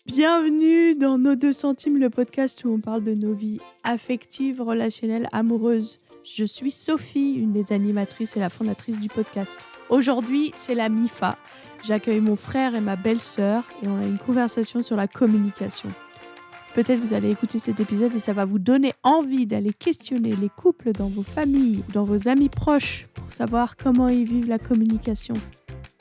Bienvenue dans Nos 2 centimes, le podcast où on parle de nos vies affectives, relationnelles, amoureuses. Je suis Sophie, une des animatrices et la fondatrice du podcast. Aujourd'hui, c'est la MIFA. J'accueille mon frère et ma belle-sœur et on a une conversation sur la communication. Peut-être vous allez écouter cet épisode et ça va vous donner envie d'aller questionner les couples dans vos familles, dans vos amis proches pour savoir comment ils vivent la communication.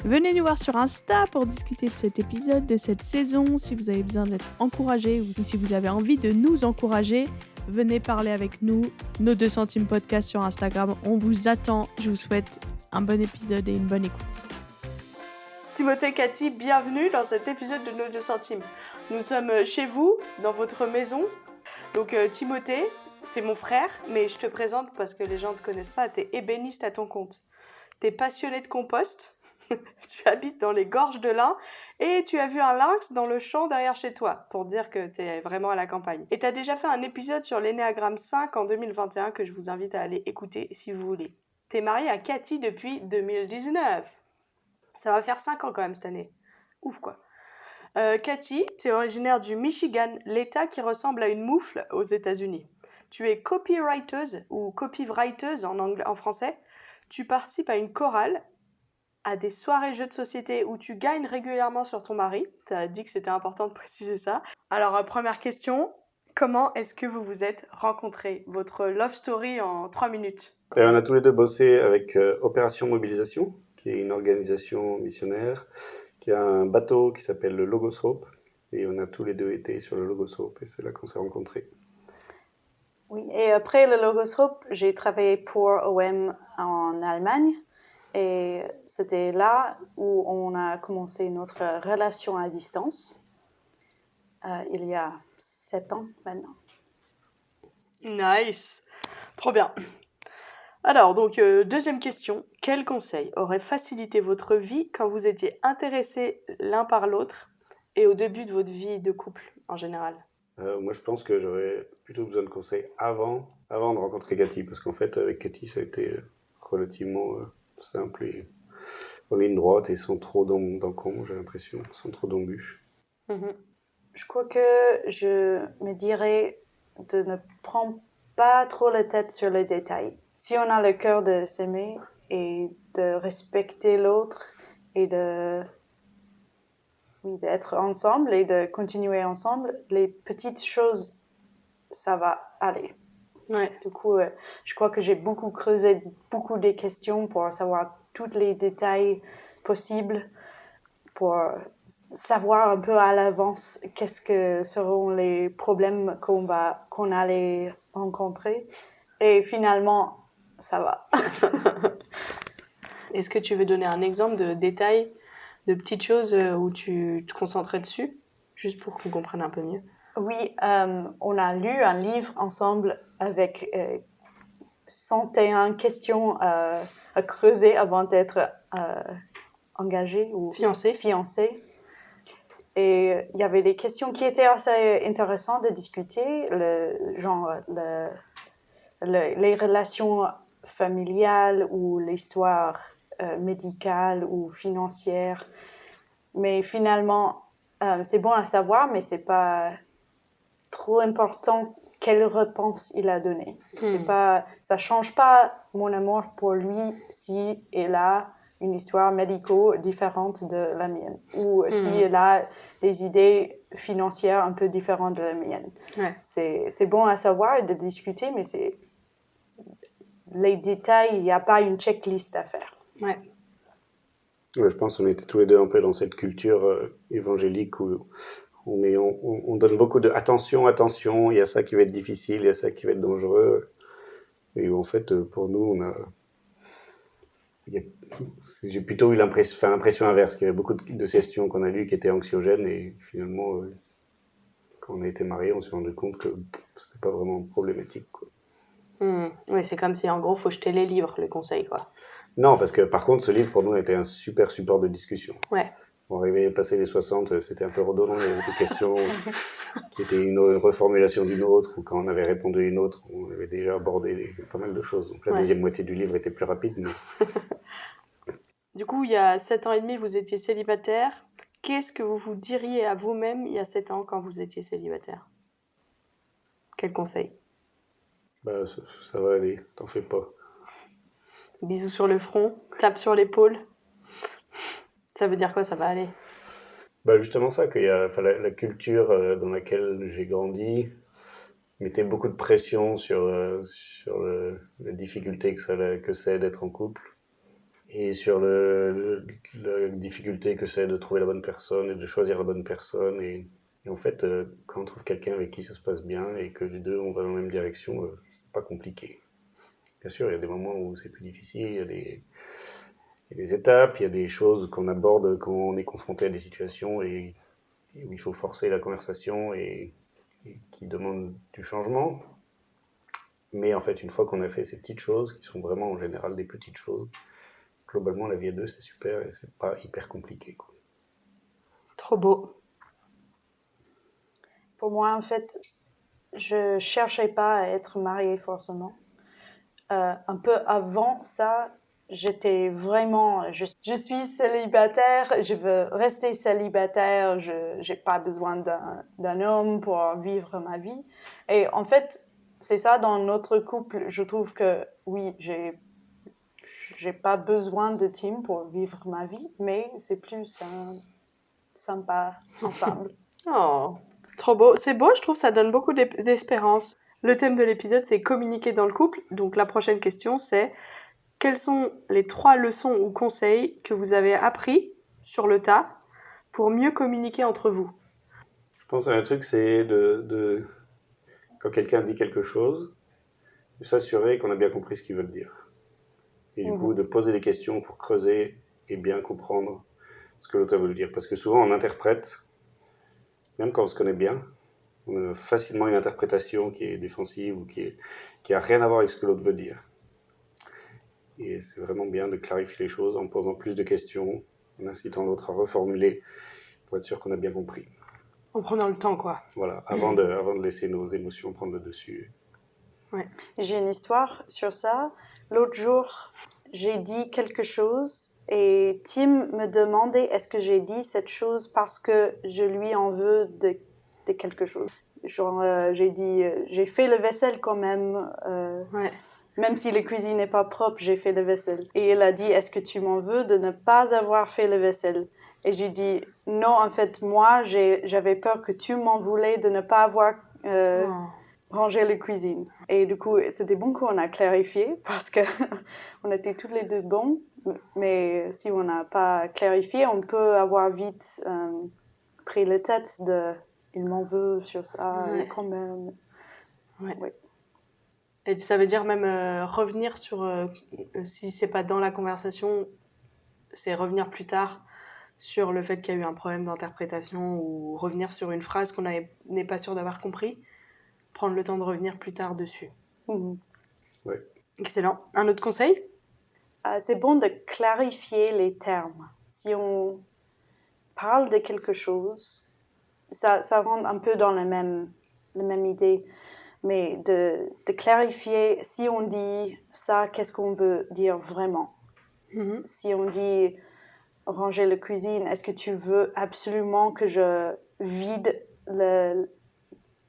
Venez nous voir sur Insta pour discuter de cet épisode, de cette saison. Si vous avez besoin d'être encouragé ou si vous avez envie de nous encourager, venez parler avec nous. Nos 2 centimes podcast sur Instagram, on vous attend. Je vous souhaite un bon épisode et une bonne écoute. Timothée, Cathy, bienvenue dans cet épisode de Nos 2 centimes. Nous sommes chez vous, dans votre maison. Donc Timothée, t'es mon frère, mais je te présente parce que les gens ne te connaissent pas. T'es ébéniste à ton compte. T'es passionné de compost. Tu habites dans les gorges de l'Ain et tu as vu un lynx dans le champ derrière chez toi, pour dire que tu es vraiment à la campagne. Et tu as déjà fait un épisode sur l'Ennéagramme 5 en 2021 que je vous invite à aller écouter si vous voulez. Tu es marié à Cathy depuis 2019. Ça va faire 5 ans quand même cette année. Ouf quoi. Cathy, tu es originaire du Michigan, l'État qui ressemble à une moufle aux États-Unis. Tu es copywriteuse ou copywriteuse en français. Tu participes à une chorale, à des soirées jeux de société où tu gagnes régulièrement sur ton mari. Tu as dit que c'était important de préciser ça. Alors, première question, comment est-ce que vous vous êtes rencontrés? Votre love story en 3 minutes. Et on a tous les deux bossé avec Opération Mobilisation, qui est une organisation missionnaire, qui a un bateau qui s'appelle le Logos Hope. Et on a tous les deux été sur le Logos Hope, et c'est là qu'on s'est rencontrés. Oui, et après le Logos Hope, j'ai travaillé pour OM en Allemagne. Et c'était là où on a commencé notre relation à distance, il y a 7 ans maintenant. Nice, trop bien. Alors, donc, deuxième question. Quel conseil aurait facilité votre vie quand vous étiez intéressés l'un par l'autre et au début de votre vie de couple en général? Moi, je pense que j'aurais plutôt besoin de conseils avant de rencontrer Cathy, parce qu'en fait, avec Cathy, ça a été relativement simple et en ligne droite et sans trop d'encombre, j'ai l'impression, sans trop d'embûches. Mm-hmm. Je crois que je me dirais de ne prendre pas trop la tête sur les détails. Si on a le cœur de s'aimer et de respecter l'autre et d'être ensemble et de continuer ensemble, les petites choses, ça va aller. Ouais. Du coup, je crois que j'ai beaucoup creusé beaucoup des questions pour savoir tous les détails possibles, pour savoir un peu à l'avance qu'est-ce que seront les problèmes qu'on allait rencontrer. Et finalement, ça va. Est-ce que tu veux donner un exemple de détail, de petites choses où tu te concentrais dessus, juste pour qu'on comprenne un peu mieux? Oui, on a lu un livre ensemble avec 101 questions à creuser avant d'être engagé ou fiancé. Et il y avait des questions qui étaient assez intéressantes de discuter, les relations familiales ou l'histoire médicale ou financière. Mais finalement, c'est bon à savoir, mais c'est pas trop important quelle réponse il a donnée. Ça change pas mon amour pour lui si il a une histoire médicale différente de la mienne ou si il a des idées financières un peu différentes de la mienne. Ouais. C'est bon à savoir et de discuter, mais c'est les détails, il n'y a pas une checklist à faire. Ouais. Ouais, je pense qu'on était tous les deux un peu dans cette culture évangélique où on donne beaucoup de attention, il y a ça qui va être difficile, il y a ça qui va être dangereux. Et en fait, pour nous, j'ai plutôt eu l'impression inverse, qu'il y avait beaucoup de questions qu'on a lues qui étaient anxiogènes et finalement, quand on a été mariés, on s'est rendu compte que c'était pas vraiment problématique, quoi. Oui, c'est comme si en gros, faut jeter les livres, le conseil, quoi. Non, parce que par contre, ce livre pour nous était un super support de discussion. Ouais. On arrivait à passer les 60, c'était un peu redondant, il y avait des questions qui étaient une reformulation d'une autre, ou quand on avait répondu à une autre, on avait déjà abordé pas mal de choses. Donc la deuxième moitié du livre était plus rapide. Mais... Du coup, il y a 7 ans et demi, vous étiez célibataire. Qu'est-ce que vous vous diriez à vous-même il y a 7 ans quand vous étiez célibataire? Quel conseil? Bah, ça va aller, t'en fais pas. Bisous sur le front, tape sur l'épaule. Ça veut dire quoi, ça va aller? Bah, justement ça, la culture dans laquelle j'ai grandi mettait beaucoup de pression sur la difficulté que c'est d'être en couple et sur la difficulté que c'est de trouver la bonne personne et de choisir la bonne personne. Et en fait, quand on trouve quelqu'un avec qui ça se passe bien et que les deux on va dans la même direction, c'est pas compliqué. Bien sûr, il y a des moments où c'est plus difficile, il y a des étapes, il y a des choses qu'on aborde quand on est confronté à des situations et où il faut forcer la conversation et qui demandent du changement. Mais en fait, une fois qu'on a fait ces petites choses, qui sont vraiment en général des petites choses, globalement, la vie à deux, c'est super et c'est pas hyper compliqué, quoi. Trop beau. Pour moi, en fait, je cherchais pas à être mariée forcément. Un peu avant ça, j'étais vraiment, je suis célibataire, je veux rester célibataire, je n'ai pas besoin d'un homme pour vivre ma vie. Et en fait, c'est ça dans notre couple, je trouve que oui, j'ai pas besoin de Tim pour vivre ma vie, mais c'est plus sympa ensemble. Oh, trop beau. C'est beau, je trouve, ça donne beaucoup d'espérance. Le thème de l'épisode, c'est communiquer dans le couple. Donc la prochaine question, c'est quelles sont les 3 leçons ou conseils que vous avez appris sur le tas pour mieux communiquer entre vous? Je pense à un truc, c'est quand quelqu'un dit quelque chose, de s'assurer qu'on a bien compris ce qu'il veut dire. Et du coup, de poser des questions pour creuser et bien comprendre ce que l'autre veut dire. Parce que souvent, on interprète, même quand on se connaît bien, on a facilement une interprétation qui est défensive ou qui a rien à voir avec ce que l'autre veut dire. Et c'est vraiment bien de clarifier les choses en posant plus de questions, en incitant l'autre à reformuler pour être sûr qu'on a bien compris. En prenant le temps, quoi. Voilà, avant de laisser nos émotions prendre le dessus. Ouais. J'ai une histoire sur ça. L'autre jour, j'ai dit quelque chose et Tim me demandait est-ce que j'ai dit cette chose parce que je lui en veux de quelque chose. Genre, j'ai dit, j'ai fait le vaisselle quand même. Ouais. Même si la cuisine n'est pas propre, j'ai fait le vaisselle. Et il a dit, est-ce que tu m'en veux de ne pas avoir fait le vaisselle? Et j'ai dit, non, en fait, moi, j'avais peur que tu m'en voulais de ne pas avoir rangé la cuisine. Et du coup, c'était bon qu'on a clarifié parce que on était toutes les deux bons. Mais si on n'a pas clarifié, on peut avoir vite pris la tête de, il m'en veut sur ça, Ouais. quand même. Ouais. Oui. Et ça veut dire même revenir sur, si c'est pas dans la conversation, c'est revenir plus tard sur le fait qu'il y a eu un problème d'interprétation ou revenir sur une phrase qu'on n'est pas sûr d'avoir compris, prendre le temps de revenir plus tard dessus. Ouais. Excellent. Un autre conseil? C'est bon de clarifier les termes. Si on parle de quelque chose, ça rentre un peu dans la même idée, mais de clarifier, si on dit ça, qu'est-ce qu'on veut dire vraiment? Si on dit ranger la cuisine, est-ce que tu veux absolument que je vide le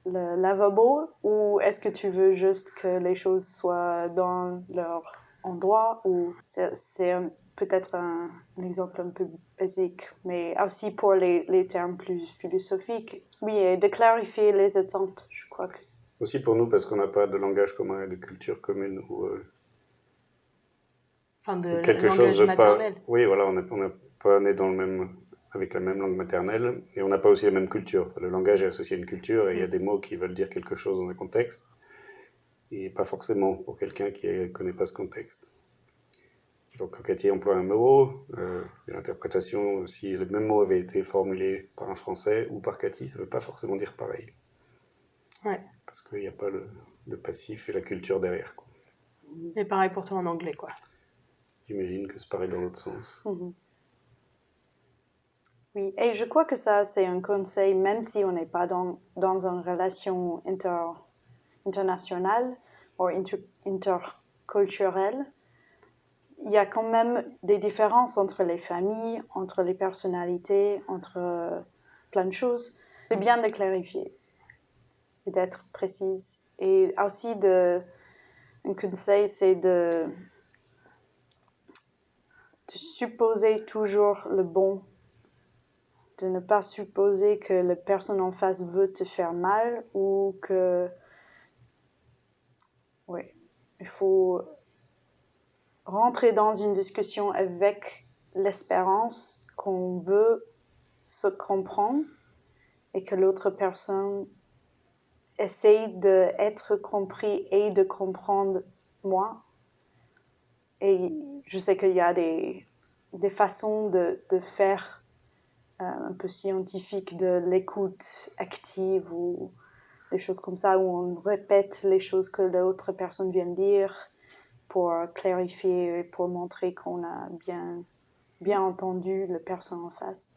lavabo ou est-ce que tu veux juste que les choses soient dans leur endroit? Ou c'est peut-être un exemple un peu basique, mais aussi pour les termes plus philosophiques. Oui, et de clarifier les attentes, je crois que c'est... Aussi pour nous, parce qu'on n'a pas de langage commun et de culture commune ou Enfin, de quelque langage chose maternel. pas. Oui, voilà, on n'est pas né avec la même langue maternelle et on n'a pas aussi la même culture. Enfin, le langage est associé à une culture et il y a des mots qui veulent dire quelque chose dans un contexte et pas forcément pour quelqu'un qui ne connaît pas ce contexte. Donc quand Cathy emploie un mot, l'interprétation, si le même mot avait été formulé par un Français ou par Cathy, ça ne veut pas forcément dire pareil. Ouais. Parce qu'il n'y a pas le passif et la culture derrière, quoi. Et pareil pour toi en anglais, quoi. J'imagine que c'est pareil dans l'autre sens. Oui, et je crois que ça, c'est un conseil, même si on n'est pas dans une relation internationale ou interculturelle. il y a quand même des différences entre les familles, entre les personnalités, entre plein de choses. C'est bien de clarifier et d'être précise. Et aussi, un conseil, c'est de supposer toujours le bon, de ne pas supposer que la personne en face veut te faire mal ou que... Oui, il faut rentrer dans une discussion avec l'espérance qu'on veut se comprendre et que l'autre personne essaye d'être compris et de comprendre moi. Et je sais qu'il y a des façons de faire un peu scientifiques de l'écoute active ou des choses comme ça où on répète les choses que l'autre personne vient de dire pour clarifier et pour montrer qu'on a bien entendu la personne en face.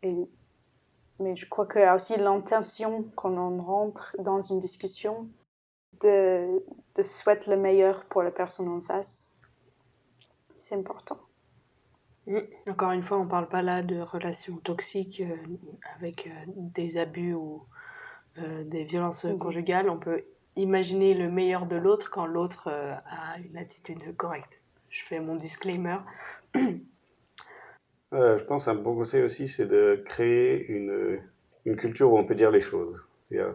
Mais je crois qu'il y a aussi l'intention quand on rentre dans une discussion de souhaiter le meilleur pour la personne en face. C'est important. Encore une fois, on ne parle pas là de relations toxiques avec des abus ou des violences conjugales. On peut imaginer le meilleur de l'autre quand l'autre a une attitude correcte. Je fais mon disclaimer. Je pense qu'un bon conseil aussi, c'est de créer une culture où on peut dire les choses.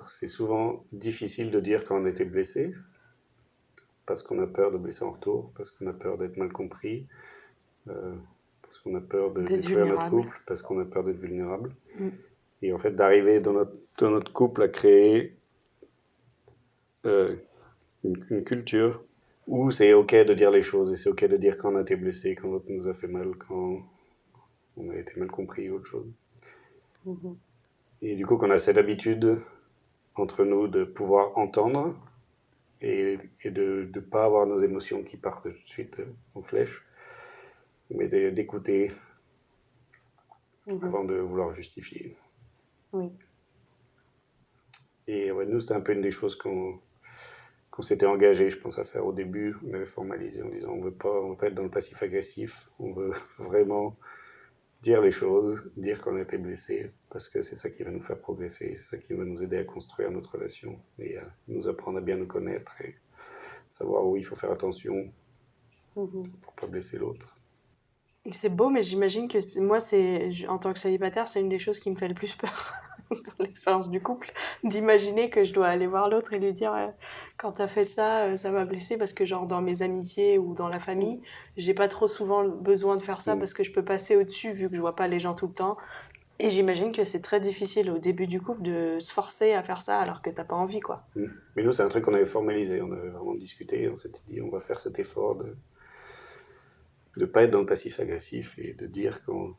C'est souvent difficile de dire quand on a été blessé, parce qu'on a peur de blesser en retour, parce qu'on a peur d'être mal compris, parce qu'on a peur de détruire notre couple, parce qu'on a peur d'être vulnérable. Et en fait, d'arriver dans notre couple à créer une culture où c'est OK de dire les choses, et c'est OK de dire quand on a été blessé, quand l'autre nous a fait mal, quand on a été mal compris ou autre chose. Et du coup, qu'on a cette habitude entre nous de pouvoir entendre et de ne pas avoir nos émotions qui partent tout de suite en flèche, mais d'écouter avant de vouloir justifier. Oui. Et ouais, nous, c'était un peu une des choses qu'on s'était engagé, je pense, à faire au début. On avait formalisé en disant on veut pas être dans le passif agressif, on veut vraiment dire les choses, dire qu'on a été blessé, parce que c'est ça qui va nous faire progresser, c'est ça qui va nous aider à construire notre relation et à nous apprendre à bien nous connaître et savoir où il faut faire attention pour pas blesser l'autre. C'est beau, mais j'imagine que moi, en tant que célibataire, c'est une des choses qui me fait le plus peur dans l'expérience du couple, d'imaginer que je dois aller voir l'autre et lui dire quand t'as fait ça, ça m'a blessé, parce que genre dans mes amitiés ou dans la famille, j'ai pas trop souvent besoin de faire ça parce que je peux passer au-dessus vu que je vois pas les gens tout le temps. Et j'imagine que c'est très difficile au début du couple de se forcer à faire ça alors que t'as pas envie, quoi. Mais nous, c'est un truc qu'on avait formalisé, on avait vraiment discuté, on s'était dit on va faire cet effort de ne pas être dans le passif agressif et de dire quand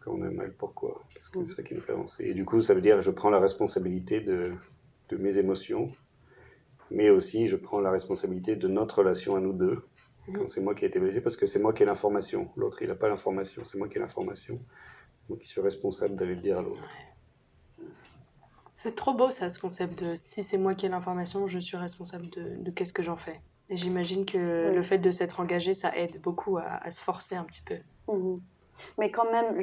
on est mal, pourquoi, parce que c'est ça qui nous fait avancer. Et du coup, ça veut dire que je prends la responsabilité de mes émotions, mais aussi je prends la responsabilité de notre relation à nous deux, quand c'est moi qui ai été blessé, parce que c'est moi qui ai l'information. L'autre, il n'a pas l'information, c'est moi qui ai l'information. C'est moi qui suis responsable d'aller le dire à l'autre. C'est trop beau, ça, ce concept de si c'est moi qui ai l'information, je suis responsable de qu'est-ce que j'en fais. Et j'imagine que le fait de s'être engagé, ça aide beaucoup à se forcer un petit peu. Mais quand même,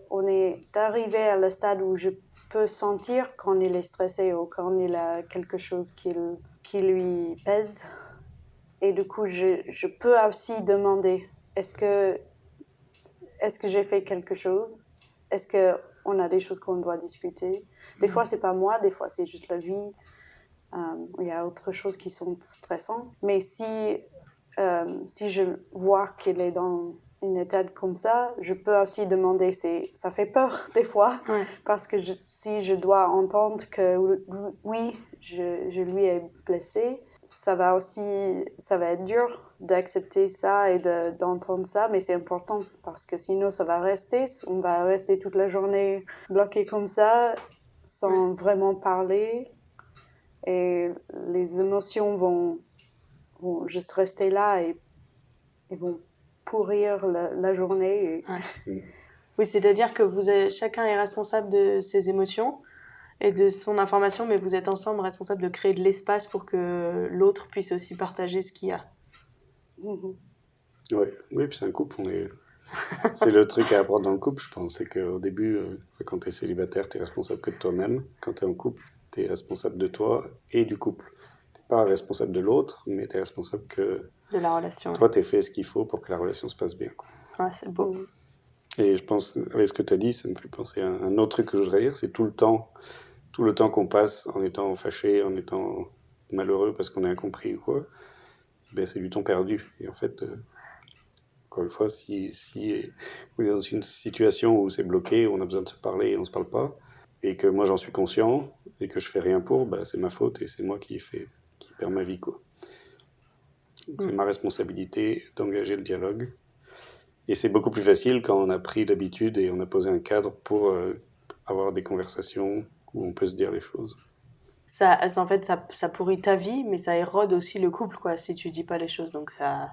on est arrivé à le stade où je peux sentir quand il est stressé ou quand il a quelque chose qui lui pèse. Et du coup, je peux aussi demander, est-ce que j'ai fait quelque chose? Est-ce qu'on a des choses qu'on doit discuter? Des fois, c'est pas moi, des fois, c'est juste la vie. Il y a autre choses qui sont stressantes. Mais si je vois qu'il est dans une état comme ça, je peux aussi demander, ça fait peur des fois, parce que si je dois entendre que oui, je lui ai blessé, ça va être dur d'accepter ça et d'entendre ça, mais c'est important parce que sinon on va rester toute la journée bloqué comme ça, sans vraiment parler, et les émotions vont juste rester là et vont pourrir la journée. Oui, c'est-à-dire que chacun est responsable de ses émotions et de son information, mais vous êtes ensemble responsables de créer de l'espace pour que l'autre puisse aussi partager ce qu'il y a. Oui, puis c'est un couple, c'est le truc à apprendre dans le couple, je pense. C'est qu'au début, quand tu es célibataire, tu es responsable que de toi-même. Quand tu es en couple, tu es responsable de toi et du couple. Tu n'es pas responsable de l'autre, mais tu es responsable que De la relation. toi, tu as fait ce qu'il faut pour que la relation se passe bien, quoi. Ouais, c'est beau. Et je pense, avec ce que tu as dit, ça me fait penser à un autre truc que je voudrais dire, c'est tout le temps qu'on passe en étant fâché, en étant malheureux parce qu'on est incompris ou quoi, ben c'est du temps perdu. Et en fait, encore une fois, si on est dans une situation où c'est bloqué, où on a besoin de se parler et on ne se parle pas, et que moi j'en suis conscient et que je fais rien pour, ben c'est ma faute et c'est moi qui perds ma vie, quoi. Donc, c'est ma responsabilité d'engager le dialogue. Et c'est beaucoup plus facile quand on a pris l'habitude et on a posé un cadre pour avoir des conversations où on peut se dire les choses. En fait, ça pourrit ta vie, mais ça érode aussi le couple, quoi, si tu dis pas les choses. Donc ça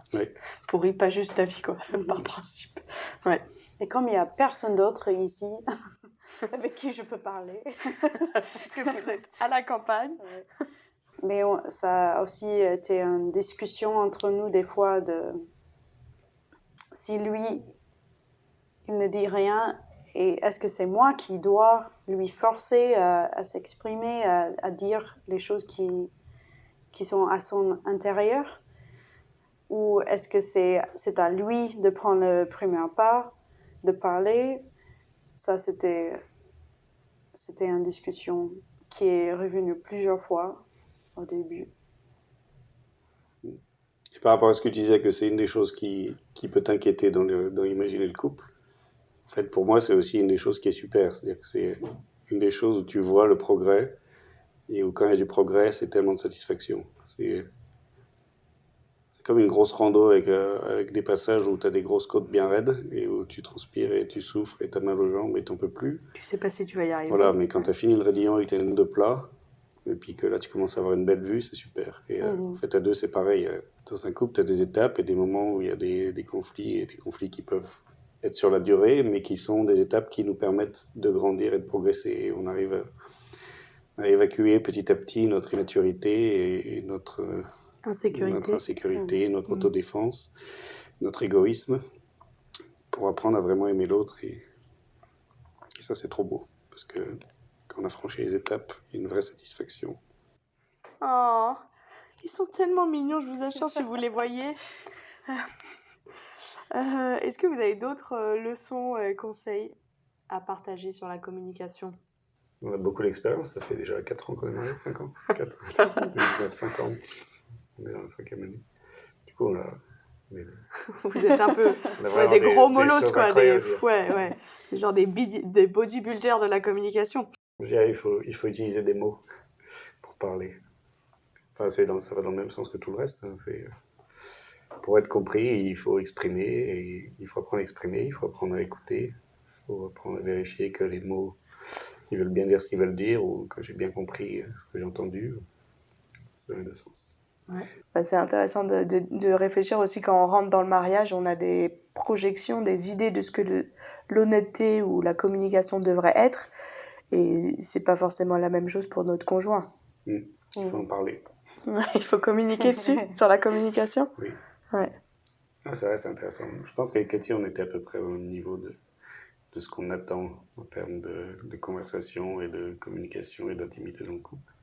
pourrit pas juste ta vie, quoi, par principe. Ouais. Et comme il n'y a personne d'autre ici avec qui je peux parler. Parce que vous êtes à la campagne. Mais ça a aussi été une discussion entre nous des fois de si lui, il ne dit rien, et est-ce que c'est moi qui dois lui forcer à s'exprimer, à dire les choses qui sont à son intérieur, ou est-ce que c'est à lui de prendre le premier pas, de parler? Ça, c'était une discussion qui est revenue plusieurs fois au début. Et par rapport à ce que tu disais, que c'est une des choses qui peut t'inquiéter dans imaginer le couple, en fait, pour moi, c'est aussi une des choses qui est super. C'est-à-dire que c'est une des choses où tu vois le progrès, et où quand il y a du progrès, c'est tellement de satisfaction. C'est comme une grosse rando avec des passages où tu as des grosses côtes bien raides, et où tu transpires et tu souffres et tu as mal aux jambes et tu n'en peux plus. Tu sais pas si tu vas y arriver. Voilà, mais quand tu as fini le raidillon et que tu as une de plat, et puis que là tu commences à avoir une belle vue, c'est super. Et en fait, à deux, c'est pareil. Dans un couple, tu as des étapes et des moments où il y a des conflits, et des conflits qui peuvent être sur la durée, mais qui sont des étapes qui nous permettent de grandir et de progresser. Et on arrive à évacuer petit à petit notre immaturité et notre insécurité, notre autodéfense, notre égoïsme, pour apprendre à vraiment aimer l'autre. Et ça, c'est trop beau, parce que quand on a franchi les étapes, il y a une vraie satisfaction. Oh, ils sont tellement mignons, je vous assure, si vous les voyez. Est-ce que vous avez d'autres leçons et conseils à partager sur la communication? On a beaucoup d'expérience, ça fait déjà 4 ans qu'on est mariés, 5 ans. 4 5 ans. On est dans la 5e année. Du coup, vous êtes un peu des gros molosses, quoi. Genre des bodybuilders de la communication. Je dirais, il faut utiliser des mots pour parler. Enfin, ça va dans le même sens que tout le reste. Pour être compris, il faut exprimer, et il faut apprendre à exprimer, il faut apprendre à écouter, il faut apprendre à vérifier que les mots, ils veulent bien dire ce qu'ils veulent dire, ou que j'ai bien compris ce que j'ai entendu. C'est dans les deux sens. Ouais. Bah, c'est intéressant de réfléchir aussi quand on rentre dans le mariage, on a des projections, des idées de ce que l'honnêteté ou la communication devrait être, et c'est pas forcément la même chose pour notre conjoint. Il faut en parler. Ouais, il faut communiquer dessus, sur la communication. Oui. Ouais. Ah, c'est vrai, c'est intéressant. Je pense qu'avec Cathy, on était à peu près au même niveau de ce qu'on attend en termes de conversation et de communication et d'intimité dans le couple.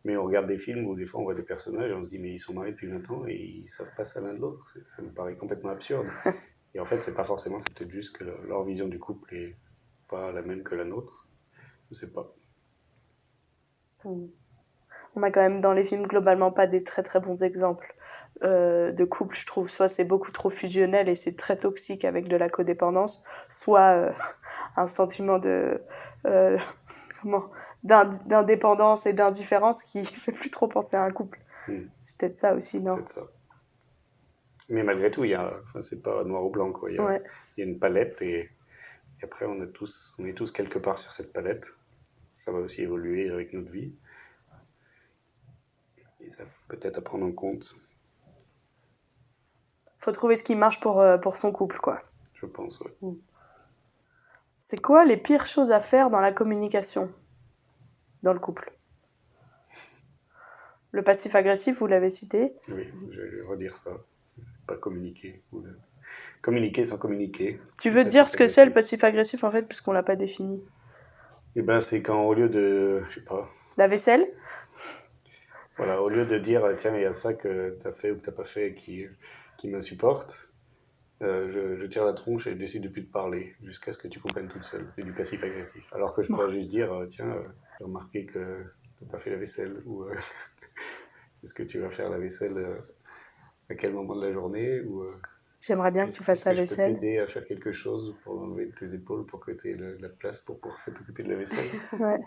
Mais on regarde des films où des fois on voit des personnages et on se dit mais ils sont mariés depuis 20 ans et ils savent pas ça l'un de l'autre. Ça me paraît complètement absurde. Et en fait, c'est pas forcément, c'est peut-être juste que leur vision du couple est pas la même que la nôtre. Je sais pas. On a quand même dans les films globalement pas des très très bons exemples de couple, je trouve. Soit c'est beaucoup trop fusionnel et c'est très toxique avec de la codépendance, soit un sentiment d'indépendance et d'indifférence qui fait plus trop penser à un couple. C'est peut-être ça aussi, non? Peut-être ça. Mais malgré tout, c'est pas noir ou blanc, quoi. Il y a une palette et après on est tous quelque part sur cette palette. Ça va aussi évoluer avec notre vie. Et ça peut-être à prendre en compte. Faut trouver ce qui marche pour son couple, quoi. Je pense, oui. C'est quoi les pires choses à faire dans la communication, dans le couple? Le passif-agressif, vous l'avez cité. Oui, je vais redire ça. C'est pas communiquer. Communiquer sans communiquer. Tu veux dire ce que c'est le passif-agressif en fait, puisqu'on l'a pas défini? Et ben c'est quand au lieu de, je sais pas, La vaisselle? voilà, au lieu de dire tiens il y a ça que t'as fait ou que t'as pas fait qui m'insupporte, je tire la tronche et je décide de plus te parler jusqu'à ce que tu comprennes toute seule. C'est du passif-agressif. Alors que je pourrais juste dire tiens j'ai remarqué que t'as pas fait la vaisselle ou est-ce que tu vas faire la vaisselle à quel moment de la journée ou J'aimerais bien que tu fasses la est-ce que vaisselle. je peux t'aider à faire quelque chose pour enlever tes épaules pour que tu aies la place pour pouvoir t'occuper de la vaisselle. Ouais.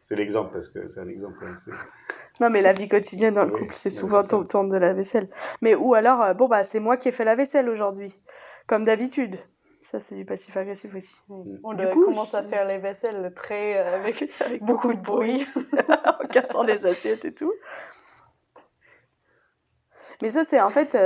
C'est l'exemple parce que c'est un exemple. Hein, Non, mais la vie quotidienne dans le Oui, couple, c'est non, souvent c'est ça. autour de la vaisselle. Mais ou alors, bon, bah, c'est moi qui ai fait la vaisselle aujourd'hui, comme d'habitude. Ça, c'est du passif-agressif aussi. On Du coup, commence à faire les vaisselles très avec beaucoup de bruit. en cassant les assiettes et tout. Mais ça, c'est en fait,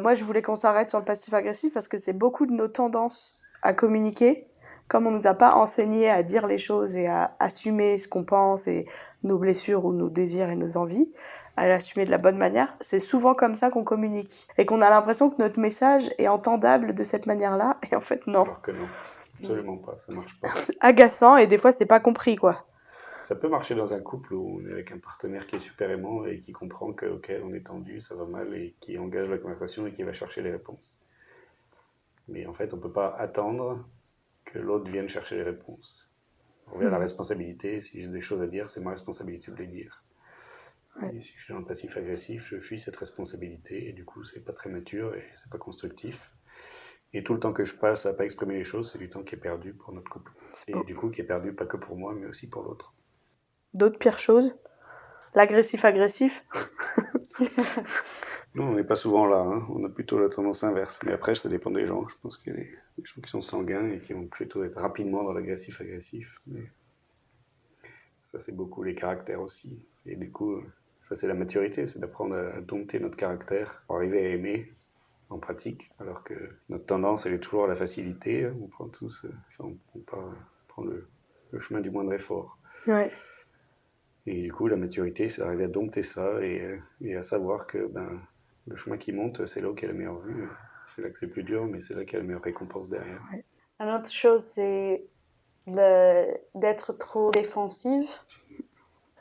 moi, je voulais qu'on s'arrête sur le passif-agressif parce que c'est beaucoup de nos tendances à communiquer. Comme on ne nous a pas enseigné à dire les choses et à assumer ce qu'on pense et nos blessures ou nos désirs et nos envies, à l'assumer de la bonne manière, c'est souvent comme ça qu'on communique. Et qu'on a l'impression que notre message est entendable de cette manière-là, et en fait, non. Alors que non, absolument pas, ça marche pas. C'est agaçant et des fois, c'est pas compris, quoi. Ça peut marcher dans un couple où on est avec un partenaire qui est super aimant et qui comprend que, ok, on est tendu, ça va mal et qui engage la conversation et qui va chercher les réponses. Mais en fait, on peut pas attendre que l'autre vienne chercher les réponses. On revient à la responsabilité. Si j'ai des choses à dire, c'est ma responsabilité de les dire. Ouais. Et si je suis dans le passif-agressif, je fuis cette responsabilité et du coup, c'est pas très mature et c'est pas constructif. Et tout le temps que je passe à pas exprimer les choses, c'est du temps qui est perdu pour notre couple. Et du coup, qui est perdu pas que pour moi, mais aussi pour l'autre. D'autres pires choses? L'agressif-agressif? Nous, on n'est pas souvent là, hein. On a plutôt la tendance inverse. Mais après, ça dépend des gens. Je pense qu'il y a des gens qui sont sanguins et qui vont plutôt être rapidement dans l'agressif-agressif. Mais ça, c'est beaucoup les caractères aussi. Et du coup, ça, c'est la maturité, c'est d'apprendre à dompter notre caractère pour arriver à aimer en pratique. Alors que notre tendance, elle est toujours à la facilité. On prend tous, on prend le chemin du moindre effort. Ouais. Et du coup, la maturité, c'est d'arriver à dompter ça et à savoir que le chemin qui monte, c'est là où il y a la meilleure vue. C'est là que c'est le plus dur, mais c'est là qu'il y a la meilleure récompense derrière. Ouais. Une autre chose, c'est d'être trop défensive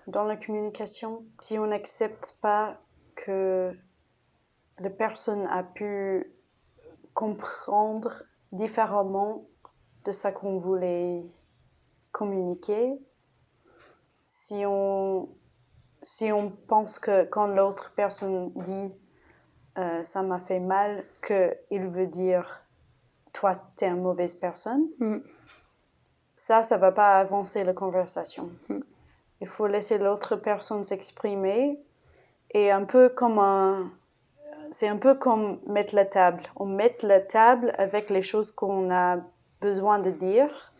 dans la communication. Si on n'accepte pas que la personne a pu comprendre différemment de ça qu'on voulait communiquer, si on pense que quand l'autre personne dit ça m'a fait mal, qu'il veut dire toi t'es une mauvaise personne, ça va pas avancer la conversation. Il faut laisser l'autre personne s'exprimer et c'est un peu comme mettre la table. On met la table avec les choses qu'on a besoin de dire,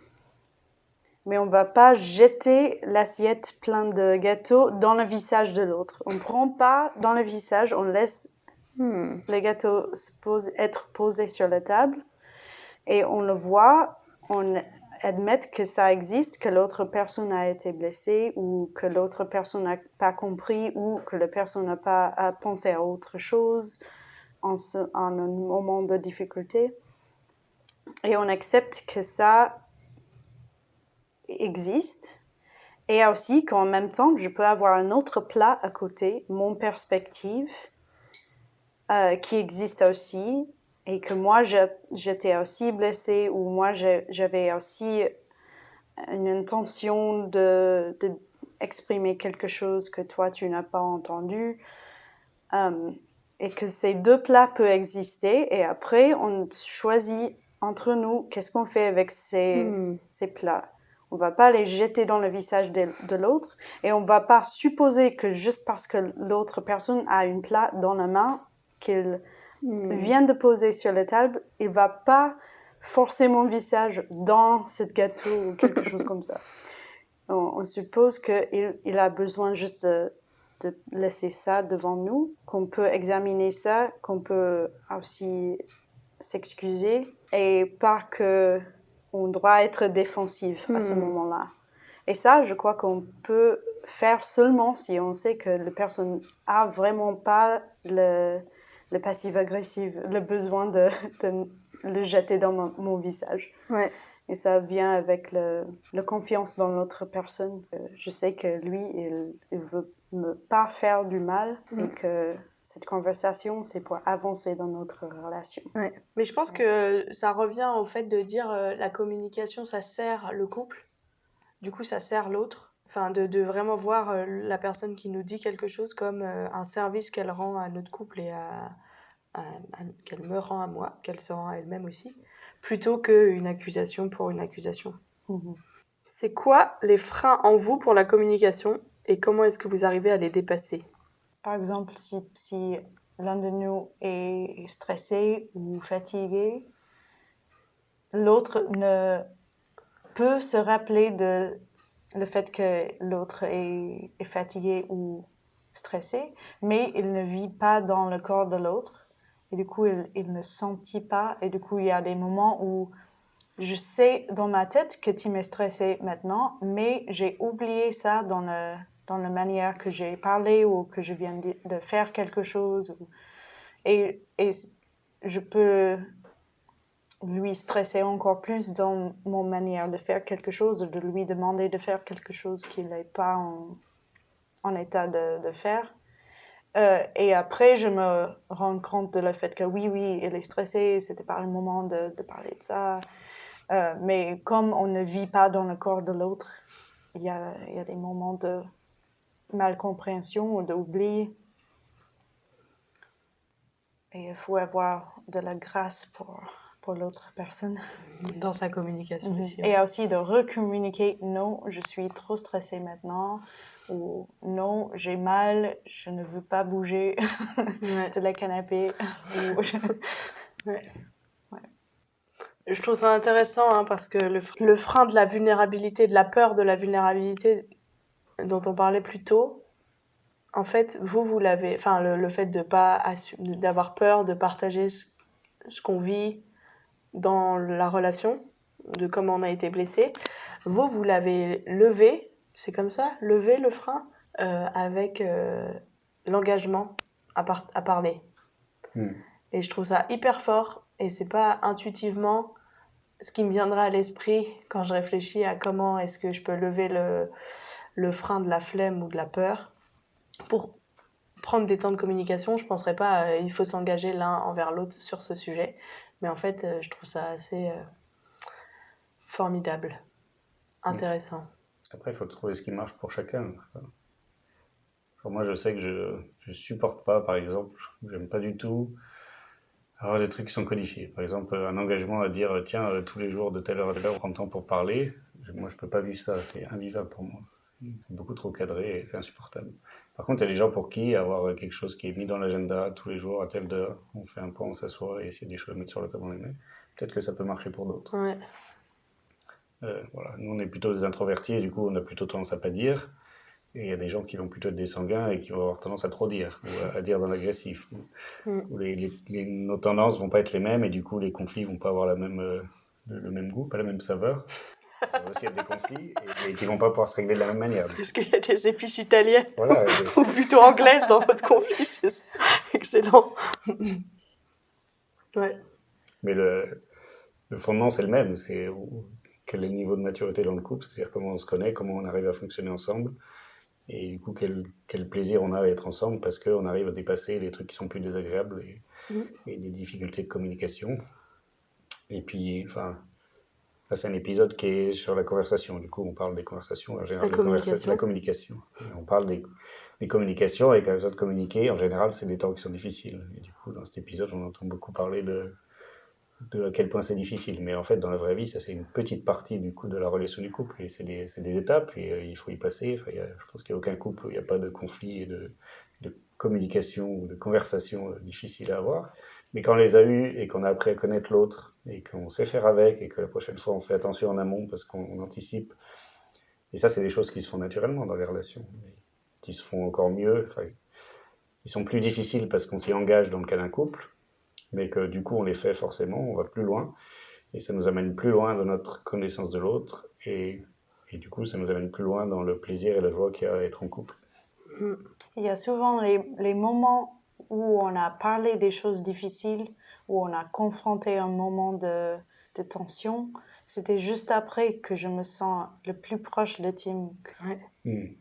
mais on ne va pas jeter l'assiette pleine de gâteaux dans le visage de l'autre. On ne prend pas dans le visage, on laisse les gâteaux être posés sur la table et on le voit, on admet que ça existe, que l'autre personne a été blessée ou que l'autre personne n'a pas compris ou que la personne n'a pas pensé à autre chose en un moment de difficulté. Et on accepte que ça existe. Et aussi qu'en même temps, je peux avoir un autre plat à côté, mon perspective, qui existe aussi, et que moi, j'étais aussi blessée, ou moi, j'avais aussi une intention de exprimer quelque chose que toi, tu n'as pas entendu, et que ces deux plats peuvent exister, et après, on choisit entre nous qu'est-ce qu'on fait avec ces plats. On ne va pas les jeter dans le visage de l'autre et on ne va pas supposer que juste parce que l'autre personne a une plat dans la main qu'il vient de poser sur la table, il ne va pas forcer mon visage dans ce gâteau ou quelque chose comme ça. On suppose qu'il a besoin juste de laisser ça devant nous, qu'on peut examiner ça, qu'on peut aussi s'excuser et pas que on doit être défensif à ce moment-là. Et ça, je crois qu'on peut faire seulement si on sait que la personne a vraiment pas le passif-agressif, le besoin de le jeter dans mon visage. Ouais. Et ça vient avec la confiance dans l'autre personne. Je sais que lui, il veut me pas faire du mal et que cette conversation, c'est pour avancer dans notre relation. Ouais. Mais je pense que ça revient au fait de dire la communication, ça sert le couple. Du coup, ça sert l'autre. Enfin, de vraiment voir la personne qui nous dit quelque chose comme un service qu'elle rend à notre couple et qu'elle me rend à moi, qu'elle se rend à elle-même aussi, plutôt qu'une accusation pour une accusation. Mhm. C'est quoi les freins en vous pour la communication et comment est-ce que vous arrivez à les dépasser? Par exemple, si l'un de nous est stressé ou fatigué, l'autre ne peut se rappeler de le fait que l'autre est fatigué ou stressé, mais il ne vit pas dans le corps de l'autre. Et du coup, il ne sentit pas. Et du coup, il y a des moments où je sais dans ma tête que tu m'es stressé maintenant, mais j'ai oublié ça dans la manière que j'ai parlé ou que je viens de faire quelque chose. Et je peux lui stresser encore plus dans mon manière de faire quelque chose, de lui demander de faire quelque chose qu'il n'est pas en état de faire. Et après, je me rends compte de le fait que oui, il est stressé, c'était pas le moment de parler de ça. Mais comme on ne vit pas dans le corps de l'autre, il y a des moments de malcompréhension ou d'oubli. Et il faut avoir de la grâce pour l'autre personne. Dans sa communication aussi. Et aussi de recommuniquer, non, je suis trop stressée maintenant, ou non, j'ai mal, je ne veux pas bouger de la canapé. Je trouve ça intéressant parce que le frein de la vulnérabilité, de la peur de la vulnérabilité dont on parlait plus tôt, en fait, vous l'avez, enfin le fait de pas d'avoir peur de partager ce qu'on vit dans la relation, de comment on a été blessé, vous l'avez levé, c'est comme ça, levé le frein avec l'engagement à parler. Et je trouve ça hyper fort et c'est pas intuitivement ce qui me viendra à l'esprit quand je réfléchis à comment est-ce que je peux lever le frein de la flemme ou de la peur. Pour prendre des temps de communication, je ne penserais pas il faut s'engager l'un envers l'autre sur ce sujet. Mais en fait, je trouve ça assez formidable, intéressant. Après, il faut trouver ce qui marche pour chacun. Enfin, moi, je sais que je supporte pas, par exemple, j'aime pas du tout avoir des trucs qui sont codifiés. Par exemple, un engagement à dire, tiens, tous les jours de telle heure à telle heure, on prend le temps pour parler. Moi, je peux pas vivre ça, c'est invivable pour moi. C'est beaucoup trop cadré et c'est insupportable. Par contre, il y a des gens pour qui avoir quelque chose qui est mis dans l'agenda tous les jours à telle heure, on fait un point, on s'assoit et essayer des choses à mettre sur la table, on les met. Peut-être que ça peut marcher pour d'autres. Ouais. Voilà. Nous, on est plutôt des introvertis et du coup, on a plutôt tendance à pas dire. Et il y a des gens qui vont plutôt être des sanguins et qui vont avoir tendance à trop dire, ou à dire dans l'agressif. Où nos tendances vont pas être les mêmes et du coup, les conflits vont pas avoir le même goût, pas la même saveur. Ça va aussi être des conflits et qui vont pas pouvoir se régler de la même manière. Est-ce qu'il y a des épices italiennes Voilà, ou plutôt anglaises dans votre conflit? C'est excellent. Ouais. Mais le fondement, c'est le même. C'est quel est le niveau de maturité dans le couple, c'est-à-dire comment on se connaît, comment on arrive à fonctionner ensemble. Et du coup, quel plaisir on a à être ensemble parce qu'on arrive à dépasser les trucs qui sont plus désagréables et des difficultés de communication. Et puis, enfin, là, c'est un épisode qui est sur la conversation. Du coup, on parle des conversations, en général, la communication. Et on parle des communications, et quand on a besoin de communiquer, en général, c'est des temps qui sont difficiles. Et du coup, dans cet épisode, on entend beaucoup parler de à quel point c'est difficile. Mais en fait, dans la vraie vie, ça, c'est une petite partie du coup de la relation du couple. Et c'est des étapes, et il faut y passer. Enfin, je pense qu'il n'y a aucun couple où il n'y a pas de conflit et de communication ou de conversation difficile à avoir. Mais quand on les a eus et qu'on a appris à connaître l'autre et qu'on sait faire avec et que la prochaine fois on fait attention en amont parce qu'on anticipe. Et ça, c'est des choses qui se font naturellement dans les relations, mais qui se font encore mieux. Enfin, ils sont plus difficiles parce qu'on s'y engage dans le cas d'un couple, mais que du coup on les fait forcément, on va plus loin. Et ça nous amène plus loin dans notre connaissance de l'autre. Et du coup, ça nous amène plus loin dans le plaisir et la joie qu'il y a à être en couple. Il y a souvent les moments où on a parlé des choses difficiles, où on a confronté un moment de tension, c'était juste après que je me sens le plus proche de Tim. Ouais.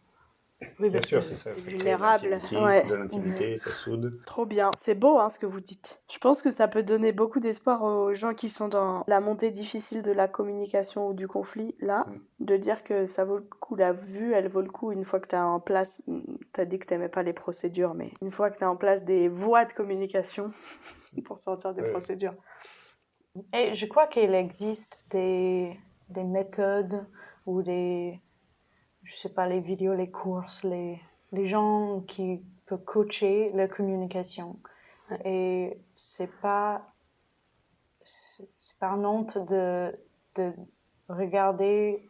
Oui, Bien parce sûr, que c'est ça. t'es Ça crée vulnérable, de l'intimité, ça soude. Trop bien, c'est beau ce que vous dites. Je pense que ça peut donner beaucoup d'espoir aux gens qui sont dans la montée difficile de la communication ou du conflit, là, de dire que ça vaut le coup, la vue, elle vaut le coup une fois que tu as en place, tu as dit que tu n'aimais pas les procédures, mais une fois que tu as en place des voies de communication pour sortir des procédures. Et je crois qu'il existe des méthodes ou je sais pas, les vidéos, les courses, les gens qui peuvent coacher la communication. Et c'est pas une honte de regarder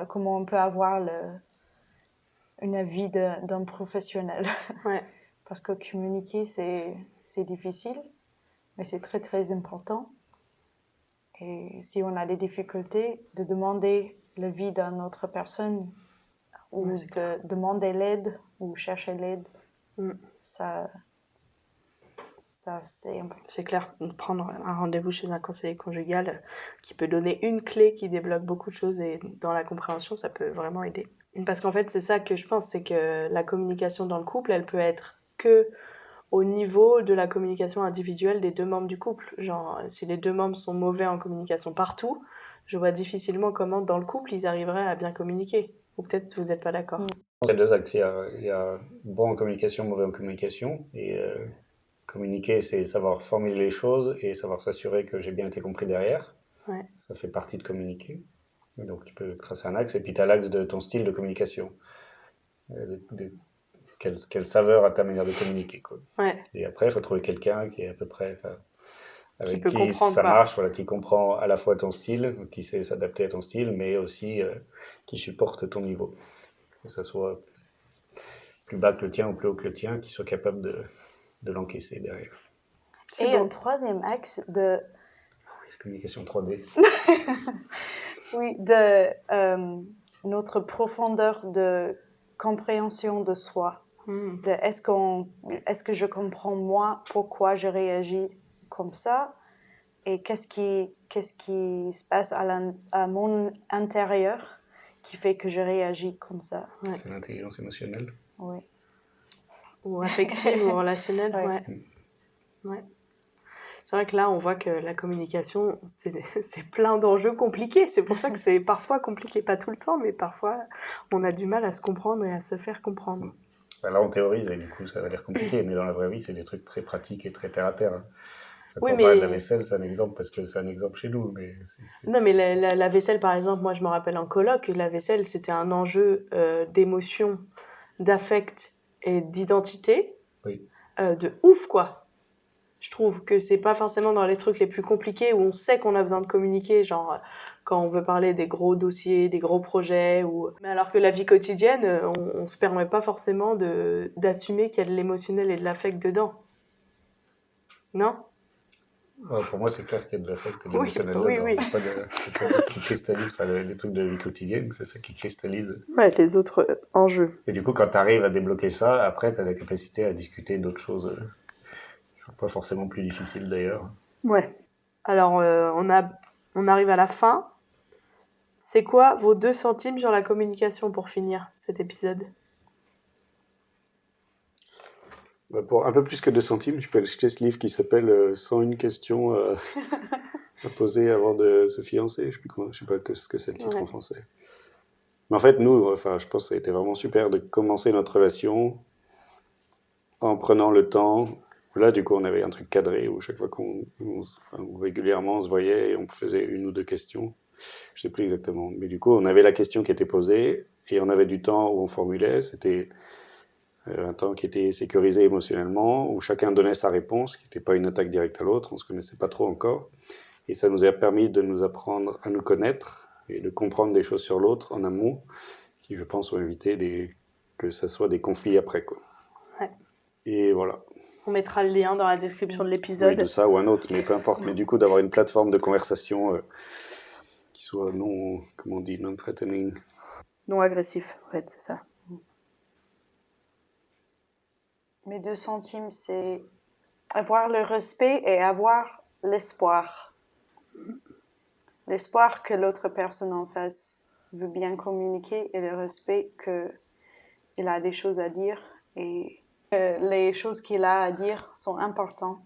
comment on peut avoir une avis d'un professionnel. Ouais. Parce que communiquer, c'est difficile, mais c'est très, très important. Et si on a des difficultés, de demander l'avis d'une autre personne ou de demander l'aide ou chercher l'aide, ça c'est important. C'est clair, prendre un rendez-vous chez un conseiller conjugal qui peut donner une clé qui débloque beaucoup de choses et dans la compréhension, ça peut vraiment aider. Parce qu'en fait, c'est ça que je pense, c'est que la communication dans le couple, elle peut être que au niveau de la communication individuelle des deux membres du couple. Genre, si les deux membres sont mauvais en communication partout, je vois difficilement comment dans le couple ils arriveraient à bien communiquer. Ou peut-être vous n'êtes pas d'accord. Il y a deux axes. Il y a bon en communication, mauvais en communication. Et communiquer, c'est savoir formuler les choses et savoir s'assurer que j'ai bien été compris derrière. Ouais. Ça fait partie de communiquer. Et donc tu peux tracer un axe. Et puis tu as l'axe de ton style de communication. Quelle saveur a ta manière de communiquer, quoi. Ouais. Et après, il faut trouver quelqu'un qui est à peu près... avec peut qui comprendre, ça quoi. marche, voilà, qui comprend à la fois ton style, qui sait s'adapter à ton style, mais aussi qui supporte ton niveau. Que ça soit plus bas que le tien ou plus haut que le tien, qui soit capable de l'encaisser derrière. Et un troisième axe de... Communication 3D. Oui, de notre profondeur de compréhension de soi. De est-ce que je comprends moi pourquoi je réagis comme ça et qu'est-ce qui se passe à mon intérieur qui fait que je réagis comme ça. Ouais. C'est l'intelligence émotionnelle. Oui. Ou affective ou relationnelle. Ouais. Ouais. C'est vrai que là, on voit que la communication, c'est plein d'enjeux compliqués. C'est pour ça que c'est parfois compliqué, pas tout le temps, mais parfois on a du mal à se comprendre et à se faire comprendre. Là, on théorise et du coup, ça va l'air compliqué, mais dans la vraie vie, c'est des trucs très pratiques et très terre à terre. Quand on parle de la vaisselle, c'est un exemple parce que c'est un exemple chez nous. Mais non, mais la vaisselle, par exemple, moi je me rappelle en coloc, la vaisselle c'était un enjeu d'émotion, d'affect et d'identité. Oui. De ouf, quoi. Je trouve que c'est pas forcément dans les trucs les plus compliqués où on sait qu'on a besoin de communiquer, genre quand on veut parler des gros dossiers, des gros projets, mais alors que la vie quotidienne, on se permet pas forcément d'assumer qu'il y a de l'émotionnel et de l'affect dedans. Non ? Pour moi, c'est clair qu'il y a de l'affect et de l'émotionnel oui, dedans. oui. Pas de trucs qui cristallisent, les trucs de la vie quotidienne, c'est ça qui cristallise. Ouais, les autres enjeux. Et du coup, quand tu arrives à débloquer ça, après, tu as la capacité à discuter d'autres choses, pas forcément plus difficiles d'ailleurs. Ouais. Alors, on arrive à la fin. C'est quoi vos 2 centimes sur la communication pour finir cet épisode ? Pour un peu plus que 2 centimes, tu peux acheter ce livre qui s'appelle 101 questions à poser avant de se fiancer. Je sais pas ce que c'est le titre en français. Mais en fait, nous, je pense que ça a été vraiment super de commencer notre relation en prenant le temps. Là, du coup, on avait un truc cadré où chaque fois régulièrement on se voyait et on faisait 1 ou 2 questions. Je sais plus exactement. Mais du coup, on avait la question qui était posée et on avait du temps où on formulait. C'était un temps qui était sécurisé émotionnellement, où chacun donnait sa réponse, qui n'était pas une attaque directe à l'autre. On ne se connaissait pas trop encore. Et ça nous a permis de nous apprendre à nous connaître et de comprendre des choses sur l'autre en amont, qui, je pense, ont évité que ça soit des conflits après, quoi. Ouais. Et voilà. On mettra le lien dans la description de l'épisode. Oui, de ça ou un autre, mais peu importe. Mais du coup, d'avoir une plateforme de conversation qui soit non, comment on dit, non-threatening. Non agressif, en fait, c'est ça. Mes 2 centimes, c'est avoir le respect et avoir l'espoir. L'espoir que l'autre personne en face veut bien communiquer et le respect qu'il a des choses à dire et que les choses qu'il a à dire sont importantes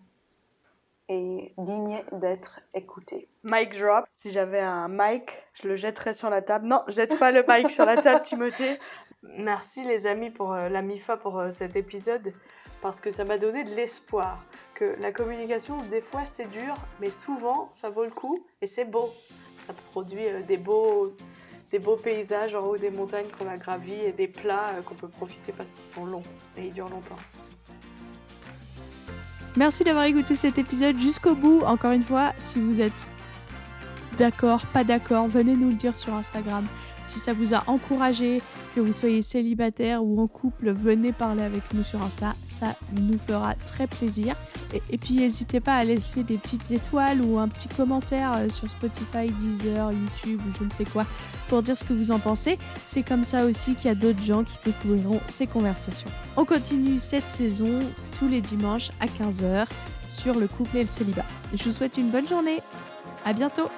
et dignes d'être écoutées. Mic drop. Si j'avais un mic, je le jetterais sur la table. Non, jette pas le mic sur la table, Timothée. Merci les amis pour la MIFA pour cet épisode parce que ça m'a donné de l'espoir que la communication des fois c'est dur mais souvent ça vaut le coup et c'est beau. Ça produit des beaux paysages en haut des montagnes qu'on a gravis et des plats qu'on peut profiter parce qu'ils sont longs et ils durent longtemps. Merci d'avoir écouté cet épisode jusqu'au bout. Encore une fois, si vous êtes d'accord, pas d'accord, venez nous le dire sur Instagram. Si ça vous a encouragé, que vous soyez célibataire ou en couple, venez parler avec nous sur Insta. Ça nous fera très plaisir. Et puis n'hésitez pas à laisser des petites étoiles ou un petit commentaire sur Spotify, Deezer, YouTube ou je ne sais quoi pour dire ce que vous en pensez. C'est comme ça aussi qu'il y a d'autres gens qui découvriront ces conversations. On continue cette saison tous les dimanches à 15h sur le couple et le célibat. Je vous souhaite une bonne journée. À bientôt.